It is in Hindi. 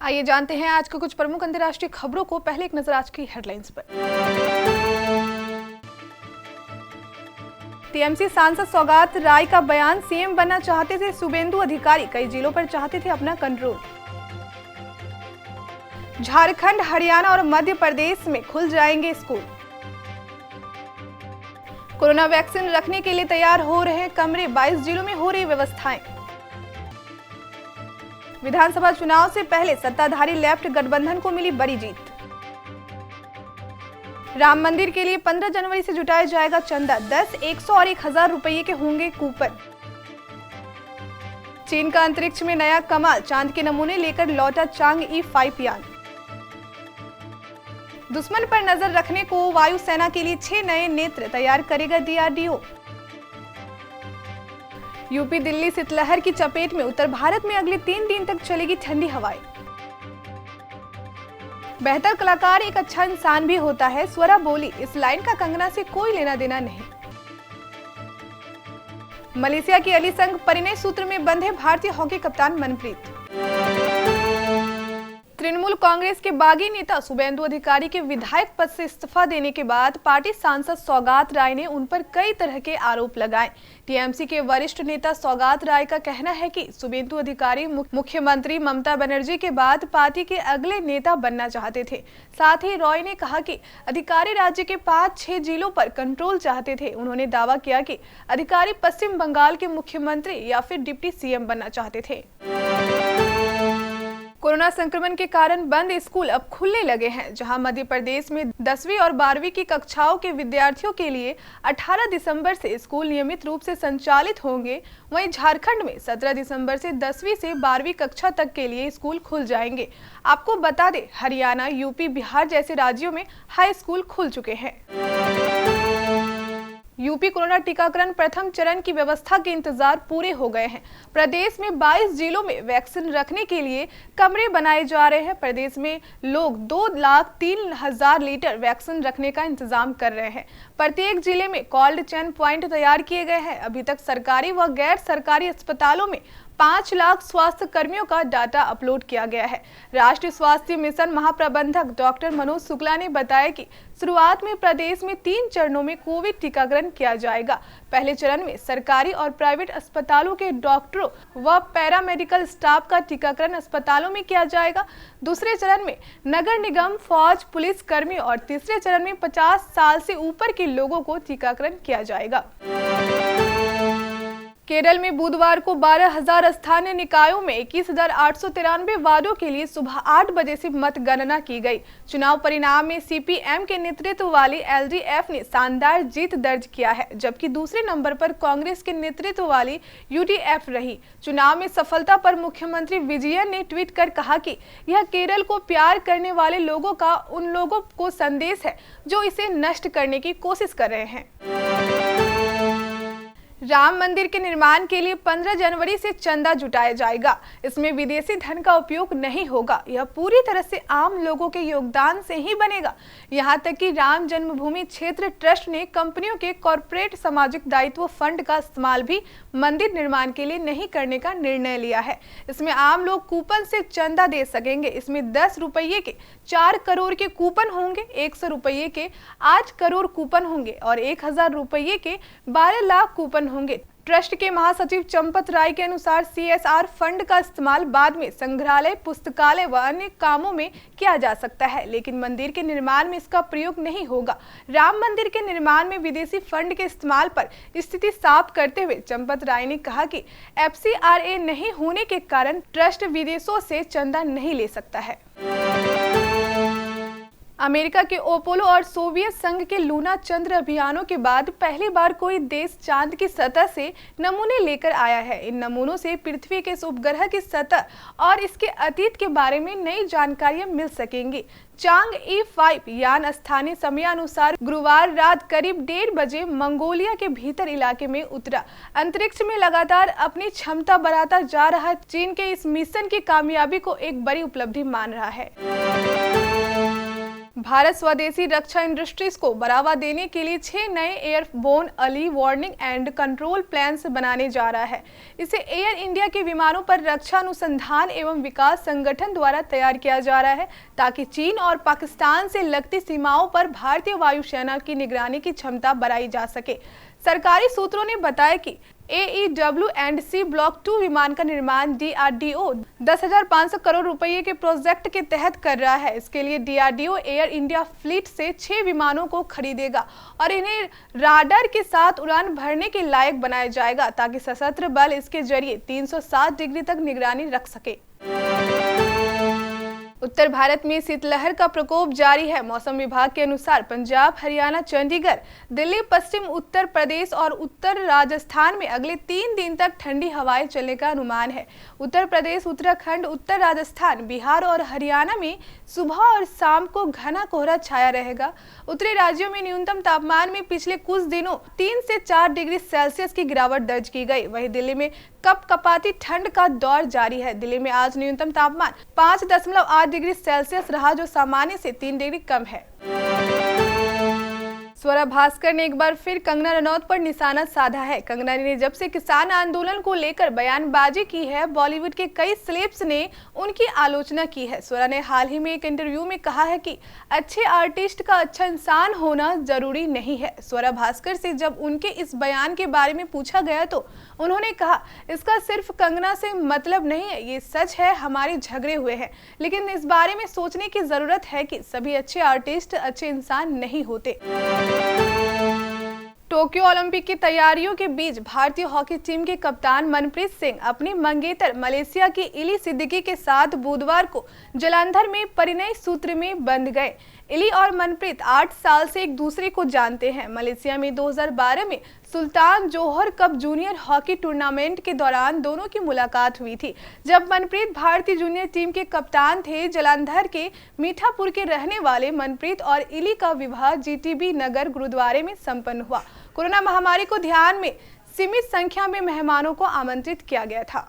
आइए जानते हैं आज के कुछ प्रमुख अंतर्राष्ट्रीय खबरों को। पहले एक नजर आज की हेडलाइंस पर। टीएमसी सांसद सौगात राय का बयान, सीएम बनना चाहते थे शुभेंदु अधिकारी, कई जिलों पर चाहते थे अपना कंट्रोल। झारखंड, हरियाणा और मध्य प्रदेश में खुल जाएंगे स्कूल। कोरोना वैक्सीन रखने के लिए तैयार हो रहे कमरे, 22 जिलों में हो रही व्यवस्थाएं। विधानसभा चुनाव से पहले सत्ताधारी लेफ्ट गठबंधन को मिली बड़ी जीत। राम मंदिर के लिए 15 जनवरी से जुटाया जाएगा चंदा, 10, 100 और 1000 रुपये के होंगे कूपन। चीन का अंतरिक्ष में नया कमाल, चांद के नमूने लेकर लौटा चांगई 5 यान। दुश्मन पर नजर रखने को वायुसेना के लिए 6 नए नेत्र तैयार करेगा डीआरडीओ। यूपी दिल्ली शीतलहर की चपेट में, उत्तर भारत में अगले 3 दिन तक चलेगी ठंडी हवाएं। बेहतर कलाकार एक अच्छा इंसान भी होता है, स्वरा बोली, इस लाइन का कंगना से कोई लेना देना नहीं। मलेशिया की अली संग परिणय सूत्र में बंधे भारतीय हॉकी कप्तान मनप्रीत। तृणमूल कांग्रेस के बागी नेता शुभेंदु अधिकारी के विधायक पद से इस्तीफा देने के बाद पार्टी सांसद सौगात राय ने उन पर कई तरह के आरोप लगाए। टीएमसी के वरिष्ठ नेता सौगात राय का कहना है कि शुभेंदु अधिकारी मुख्यमंत्री ममता बनर्जी के बाद पार्टी के अगले नेता बनना चाहते थे। साथ ही रॉय ने कहा कि अधिकारी राज्य के 5-6 जिलों पर कंट्रोल चाहते थे। उन्होंने दावा किया कि अधिकारी पश्चिम बंगाल के मुख्यमंत्री या फिर डिप्टी सीएम बनना चाहते थे। कोरोना संक्रमण के कारण बंद स्कूल अब खुलने लगे हैं। जहां मध्य प्रदेश में 10वीं और 12वीं की कक्षाओं के विद्यार्थियों के लिए 18 दिसंबर से स्कूल नियमित रूप से संचालित होंगे, वहीं झारखंड में 17 दिसंबर से 10वीं से 12वीं कक्षा तक के लिए स्कूल खुल जाएंगे। आपको बता दें, हरियाणा, यूपी, बिहार जैसे राज्यों में हाई स्कूल खुल चुके हैं। यूपी कोरोना टीकाकरण प्रथम चरण की व्यवस्था के इंतजार पूरे हो गए हैं। प्रदेश में 22 जिलों में वैक्सीन रखने के लिए कमरे बनाए जा रहे हैं। प्रदेश में लोग 2,03,000 लीटर वैक्सीन रखने का इंतजाम कर रहे हैं। प्रत्येक जिले में कोल्ड चेन प्वाइंट तैयार किए गए हैं। अभी तक सरकारी व गैर सरकारी अस्पतालों में 5 लाख स्वास्थ्य कर्मियों का डाटा अपलोड किया गया है। राष्ट्रीय स्वास्थ्य मिशन महाप्रबंधक डॉक्टर मनोज शुक्ला ने बताया कि शुरुआत में प्रदेश में 3 चरणों में कोविड टीकाकरण किया जाएगा। पहले चरण में सरकारी और प्राइवेट अस्पतालों के डॉक्टरों व पैरामेडिकल स्टाफ का टीकाकरण अस्पतालों में किया जाएगा। दूसरे चरण में नगर निगम, फौज, पुलिस कर्मी और तीसरे चरण में 50 साल से ऊपर के लोगों को टीकाकरण किया जाएगा। केरल में बुधवार को 12,000 स्थानीय निकायों में 21,893 वार्डों के लिए सुबह 8 बजे से मतगणना की गई। चुनाव परिणाम में सीपीएम के नेतृत्व वाली एलडीएफ ने शानदार जीत दर्ज किया है, जबकि दूसरे नंबर पर कांग्रेस के नेतृत्व वाली यूडीएफ रही। चुनाव में सफलता पर मुख्यमंत्री विजयन ने ट्वीट कर कहा कि यह केरल को प्यार करने वाले लोगों का उन लोगों को संदेश है जो इसे नष्ट करने की कोशिश कर रहे हैं। राम मंदिर के निर्माण के लिए 15 जनवरी से चंदा जुटाया जाएगा। इसमें विदेशी धन का उपयोग नहीं होगा। यह पूरी तरह से आम लोगों के योगदान से ही बनेगा। यहां तक कि राम जन्मभूमि क्षेत्र ट्रस्ट ने कंपनियों के कॉर्पोरेट सामाजिक दायित्व फंड का इस्तेमाल भी मंदिर निर्माण के लिए नहीं करने का निर्णय लिया है। इसमें आम लोग कूपन से चंदा दे सकेंगे। इसमें 10 रुपये के 4 करोड़ के कूपन होंगे, 100 रुपये के 8 करोड़ कूपन होंगे और 1000 रुपये के 12 लाख कूपन होंगे। ट्रस्ट के महासचिव चंपत राय के अनुसार सीएसआर फंड का इस्तेमाल बाद में संग्रहालय, पुस्तकालय व अन्य कामों में किया जा सकता है, लेकिन मंदिर के निर्माण में इसका प्रयोग नहीं होगा। राम मंदिर के निर्माण में विदेशी फंड के इस्तेमाल पर स्थिति साफ करते हुए चंपत राय ने कहा कि एफसीआरए नहीं होने के कारण ट्रस्ट विदेशों से चंदा नहीं ले सकता है। अमेरिका के अपोलो और सोवियत संघ के लूना चंद्र अभियानों के बाद पहली बार कोई देश चांद की सतह से नमूने लेकर आया है। इन नमूनों से पृथ्वी के उपग्रह की सतह और इसके अतीत के बारे में नई जानकारियां मिल सकेंगी। चांगई 5 यान स्थानीय समयानुसार गुरुवार रात करीब 1:30 बजे मंगोलिया के भीतर इलाके में उतरा। अंतरिक्ष में लगातार अपनी क्षमता बढ़ाता जा रहा चीन के इस मिशन की कामयाबी को एक बड़ी उपलब्धि मान रहा है। भारत स्वदेशी रक्षा इंडस्ट्रीज को बढ़ावा देने के लिए 6 नए airborne early warning and control plans बनाने जा रहा है। इसे एयर इंडिया के विमानों पर रक्षा अनुसंधान एवं विकास संगठन द्वारा तैयार किया जा रहा है, ताकि चीन और पाकिस्तान से लगती सीमाओं पर भारतीय वायुसेना की निगरानी की क्षमता बढ़ाई जा सके। सरकारी सूत्रों ने बताया कि AEW&C ब्लॉक 2 विमान का निर्माण DRDO 10,500 करोड़ रुपए के प्रोजेक्ट के तहत कर रहा है। इसके लिए DRDO एयर इंडिया फ्लीट से 6 विमानों को खरीदेगा और इन्हें राडार के साथ उड़ान भरने के लायक बनाया जाएगा, ताकि सशस्त्र बल इसके जरिए 360 डिग्री तक निगरानी रख सके। उत्तर भारत में शीतलहर का प्रकोप जारी है। मौसम विभाग के अनुसार पंजाब, हरियाणा, चंडीगढ़, दिल्ली, पश्चिम उत्तर प्रदेश और उत्तर राजस्थान में अगले 3 दिन तक ठंडी हवाएं चलने का अनुमान है। उत्तर प्रदेश, उत्तराखंड, उत्तर राजस्थान, बिहार और हरियाणा में सुबह और शाम को घना कोहरा छाया रहेगा। उत्तरी राज्यों में न्यूनतम तापमान में पिछले कुछ दिनों 3 से 4 डिग्री सेल्सियस की गिरावट दर्ज की गई। वहीं दिल्ली में कपकपाती ठंड का दौर जारी है। दिल्ली में आज न्यूनतम तापमान 5.8 डिग्री सेल्सियस रहा, जो सामान्य से 3 डिग्री कम है। स्वरा भास्कर ने एक बार फिर कंगना रनौत पर निशाना साधा है। कंगना ने जब से किसान आंदोलन को लेकर बयानबाजी की है, बॉलीवुड के कई सेलेब्स ने उनकी आलोचना की है। स्वरा ने हाल ही में एक इंटरव्यू में कहा है कि अच्छे आर्टिस्ट का अच्छा इंसान होना जरूरी नहीं है। स्वरा भास्कर से जब उनके इस बयान के बारे में पूछा गया तो उन्होंने कहा, इसका सिर्फ कंगना से मतलब नहीं है, ये सच है, हमारे झगड़े हुए हैं, लेकिन इस बारे में सोचने की जरूरत है कि सभी अच्छे आर्टिस्ट अच्छे इंसान नहीं होते। टोक्यो ओलंपिक की तैयारियों के बीच भारतीय हॉकी टीम के कप्तान मनप्रीत सिंह अपनी मंगेतर मलेशिया की इली सिद्दीकी के साथ बुधवार को जालंधर में परिणय सूत्र में बंध गए। इली और मनप्रीत 8 साल से एक दूसरे को जानते हैं। मलेशिया में 2012 में सुल्तान जोहर कप जूनियर हॉकी टूर्नामेंट के दौरान दोनों की मुलाकात हुई थी, जब मनप्रीत भारतीय जूनियर टीम के कप्तान थे। जालंधर के मीठापुर के रहने वाले मनप्रीत और इली का विवाह GTB नगर गुरुद्वारे में संपन्न हुआ। कोरोना महामारी को ध्यान में सीमित संख्या में मेहमानों को आमंत्रित किया गया था।